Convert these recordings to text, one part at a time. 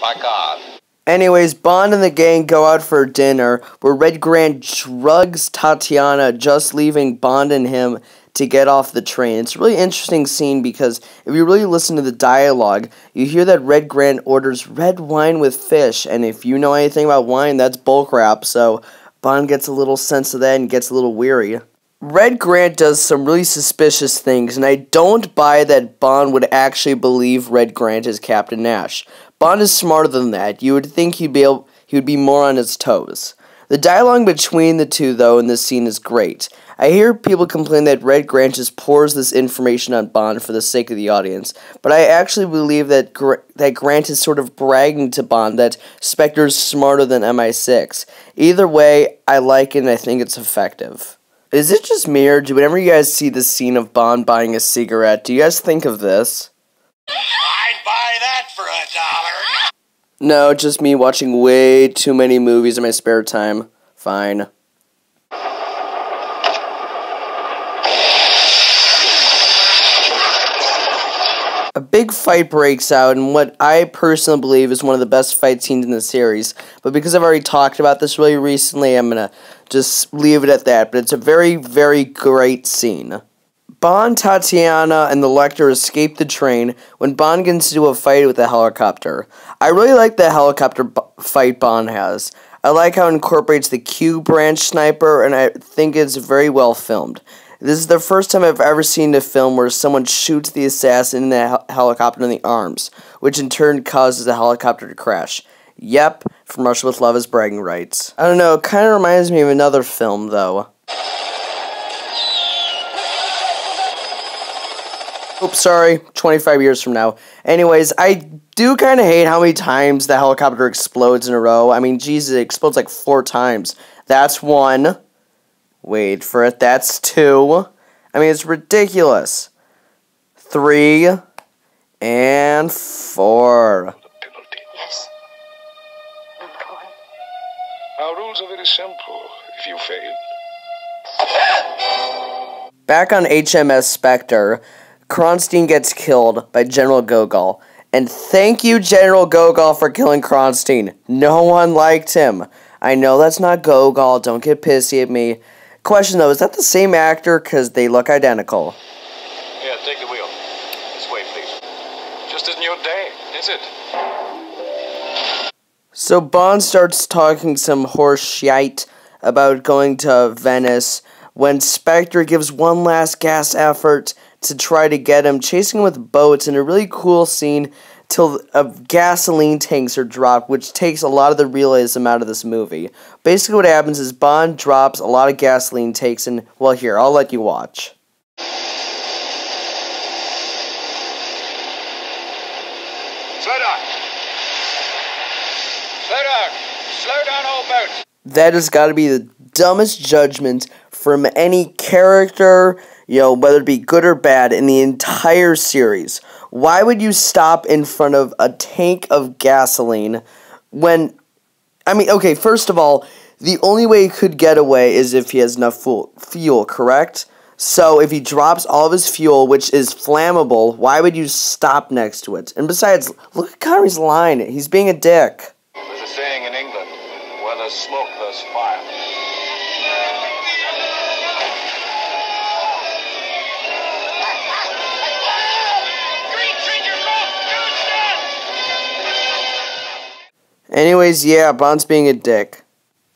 My God. Anyways, Bond and the gang go out for dinner, where Red Grant drugs Tatiana, just leaving Bond and him to get off the train. It's a really interesting scene because if you really listen to the dialogue, you hear that Red Grant orders red wine with fish, and if you know anything about wine, that's bullcrap, so Bond gets a little sense of that and gets a little weary. Red Grant does some really suspicious things, and I don't buy that Bond would actually believe Red Grant is Captain Nash. Bond is smarter than that. You would think he would be more on his toes. The dialogue between the two, though, in this scene is great. I hear people complain that Red Grant just pours this information on Bond for the sake of the audience, but I actually believe that Grant is sort of bragging to Bond that Spectre's smarter than MI6. Either way, I like it and I think it's effective. Is it just me, or do whenever you guys see the scene of Bond buying a cigarette, do you guys think of this? I'd buy that for $1. No, just me watching way too many movies in my spare time. Fine. A big fight breaks out in what I personally believe is one of the best fight scenes in the series, but because I've already talked about this really recently, I'm gonna just leave it at that, but it's a very, very great scene. Bond, Tatiana, and the Lecter escape the train when Bond gets into a fight with a helicopter. I really like the helicopter fight Bond has. I like how it incorporates the Q branch sniper, and I think it's very well filmed. This is the first time I've ever seen a film where someone shoots the assassin in the helicopter in the arms, which in turn causes the helicopter to crash. Yep, From Russia with Love is bragging rights. I don't know, it kind of reminds me of another film, though. Oops, sorry, 25 years from now. Anyways, I do kind of hate how many times the helicopter explodes in a row. I mean, Jesus, it explodes like 4 times. That's 1. Wait for it, that's 2. I mean, it's ridiculous. 3 and 4. Yes. Number 1. Our rules are very simple. If you fail. Back on HMS Spectre, Kronstein gets killed by General Gogol. And thank you, General Gogol, for killing Kronstein. No one liked him. I know that's not Gogol, don't get pissy at me. Question though, is that the same actor? Because they look identical. Here, take the wheel. This way, please. Just isn't your day, is it? So Bond starts talking some horse shite about going to Venice when Spectre gives one last gas effort to try to get him, chasing him with boats in a really cool scene till gasoline tanks are dropped, which takes a lot of the realism out of this movie. Basically what happens is Bond drops a lot of gasoline tanks, and, well, here, I'll let you watch. Slow down. Slow down. Slow down, old boat. That has got to be the dumbest judgment from any character, whether it be good or bad, in the entire series. Why would you stop in front of a tank of gasoline when... I mean, okay, first of all, the only way he could get away is if he has enough fuel, correct? So if he drops all of his fuel, which is flammable, why would you stop next to it? And besides, look at Connery's line. He's being a dick. There's a saying in England, where there's smoke, there's fire. Anyways, yeah, Bond's being a dick.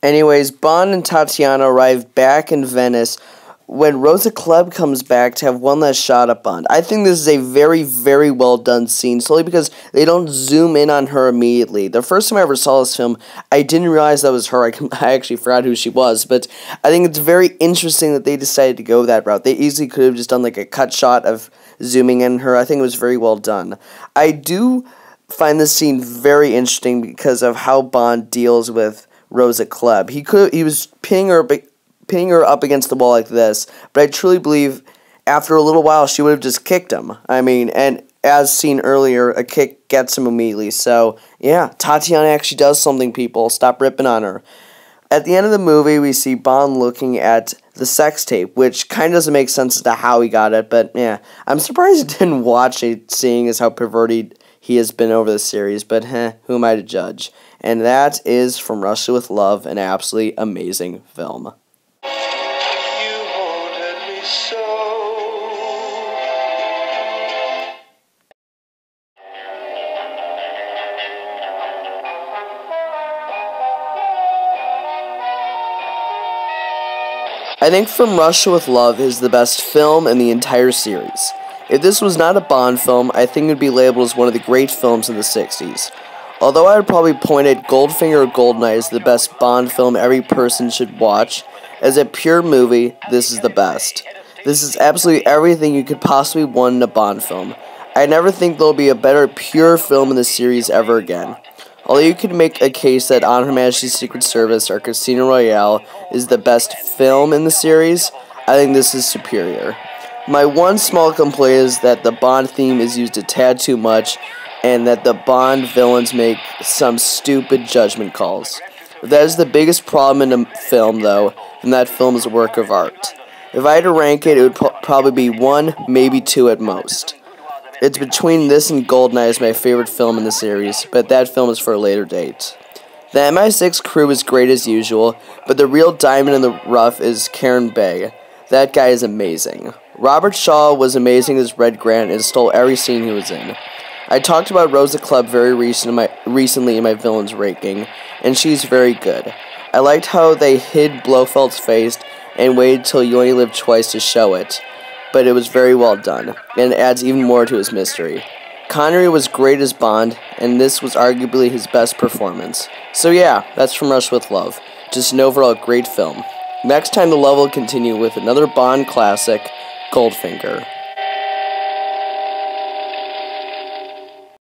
Anyways, Bond and Tatiana arrive back in Venice when Rosa Klebb comes back to have one last shot at Bond. I think this is a very, very well done scene, solely because they don't zoom in on her immediately. The first time I ever saw this film, I didn't realize that was her. I actually forgot who she was, but I think it's very interesting that they decided to go that route. They easily could have just done like a cut shot of zooming in on her. I think it was very well done. I do find this scene very interesting because of how Bond deals with Rosa Klebb. He was pinning her up against the wall like this, but I truly believe after a little while she would have just kicked him. I mean, and as seen earlier, a kick gets him immediately. So, yeah, Tatiana actually does something, people. Stop ripping on her. At the end of the movie, we see Bond looking at the sex tape, which kind of doesn't make sense as to how he got it, but yeah. I'm surprised he didn't watch it, seeing as how perverted he has been over the series, but who am I to judge? And that is From Russia with Love, an absolutely amazing film. You haunted me so. I think From Russia with Love is the best film in the entire series. If this was not a Bond film, I think it would be labeled as one of the great films of the 60s. Although I would probably point at Goldfinger or Goldeneye as the best Bond film every person should watch, as a pure movie, this is the best. This is absolutely everything you could possibly want in a Bond film. I never think there will be a better pure film in the series ever again. Although you could make a case that On Her Majesty's Secret Service or Casino Royale is the best film in the series, I think this is superior. My one small complaint is that the Bond theme is used a tad too much, and that the Bond villains make some stupid judgment calls. If that is the biggest problem in a film, though, then that film is a work of art. If I had to rank it, it would probably be 1, maybe 2 at most. It's between this and Goldeneye as my favorite film in the series, but that film is for a later date. The MI6 crew is great as usual, but the real diamond in the rough is Karen Beg. That guy is amazing. Robert Shaw was amazing as Red Grant and stole every scene he was in. I talked about Rosa Clubb very recently in my villains ranking, and she's very good. I liked how they hid Blofeld's face and waited till You Only Live Twice to show it, but it was very well done, and it adds even more to his mystery. Connery was great as Bond, and this was arguably his best performance. So yeah, that's From Russia with Love. Just an overall great film. Next time the love will continue with another Bond classic, Goldfinger.